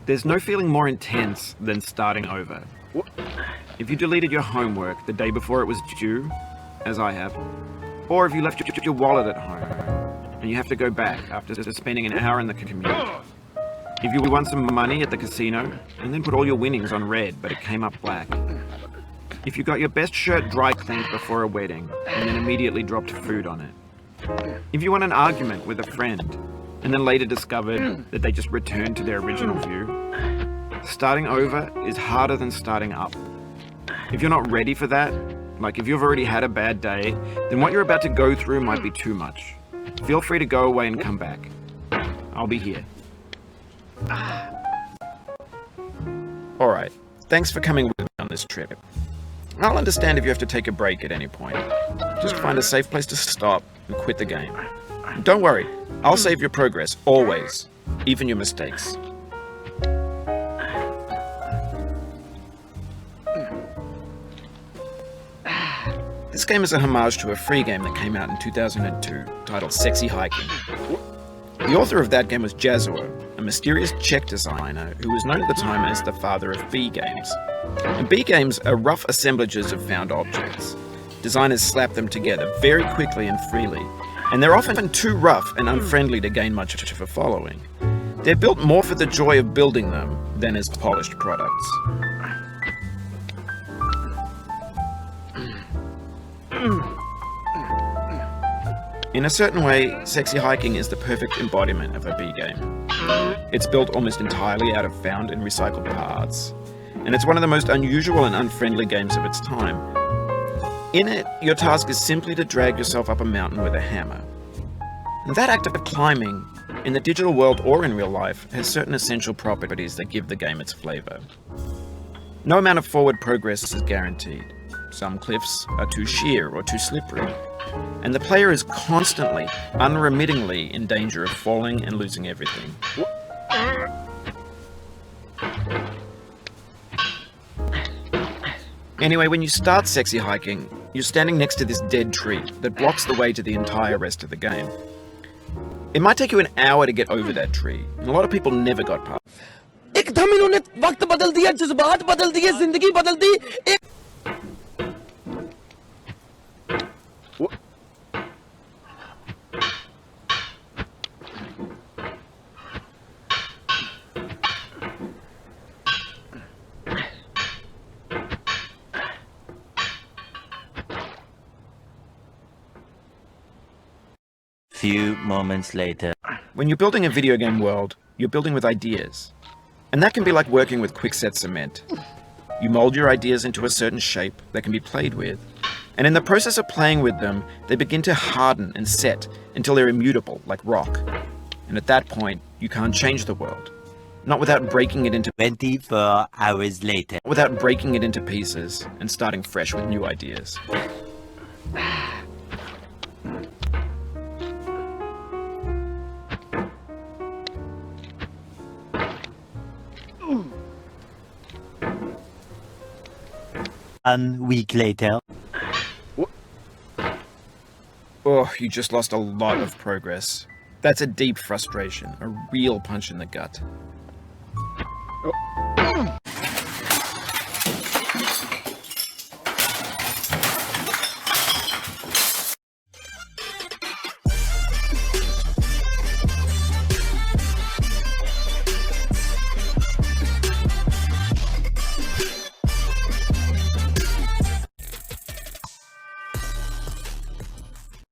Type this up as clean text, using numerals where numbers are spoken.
There's no feeling more intense than starting over. If you deleted your homework the day before it was due, as I have, or if you left your wallet at home and you have to go back after spending an hour in the commute. If you won some money at the casino and then put all your winnings on red but it came up black. If you got your best shirt dry cleaned before a wedding and then immediately dropped food on it. If you won an argument with a friend and then later discovered that they just returned to their original view. Starting over is harder than starting up. If you're not ready for that, like if you've already had a bad day, then what you're about to go through might be too much. Feel free to go away and come back. I'll be here. Alright, thanks for coming with me on this trip. I'll understand if you have to take a break at any point. Just find a safe place to stop and quit the game. Don't worry, I'll save your progress, always, even your mistakes. This game is a homage to a free game that came out in 2002, titled Sexy Hiking. The author of that game was Jazor, a mysterious Czech designer who was known at the time as the father of B games. And B games are rough assemblages of found objects. Designers slap them together very quickly and freely, and they're often too rough and unfriendly to gain much of a following. They're built more for the joy of building them than as polished products. In a certain way, Sexy Hiking is the perfect embodiment of a B game. It's built almost entirely out of found and recycled parts, and it's one of the most unusual and unfriendly games of its time. In it, your task is simply to drag yourself up a mountain with a hammer. And that act of climbing, in the digital world or in real life, has certain essential properties that give the game its flavor. No amount of forward progress is guaranteed. Some cliffs are too sheer or too slippery, and the player is constantly, unremittingly in danger of falling and losing everything. Anyway, when you start Sexy Hiking, you're standing next to this dead tree that blocks the way to the entire rest of the game. It might take you an hour to get over that tree, and a lot of people never got past. एकदम इन्होंने वक्त बदल दिया, जज्बात बदल दिए, जिंदगी बदल दी. Few moments later. When you're building a video game world, you're building with ideas. And that can be like working with quickset cement. You mold your ideas into a certain shape that can be played with. And in the process of playing with them, they begin to harden and set until they're immutable, like rock. And at that point, you can't change the world. Not without breaking it into 24 hours later. Without breaking it into pieces and starting fresh with new ideas. A week later. Oh, you just lost a lot of progress. That's a deep frustration, a real punch in the gut. Oh.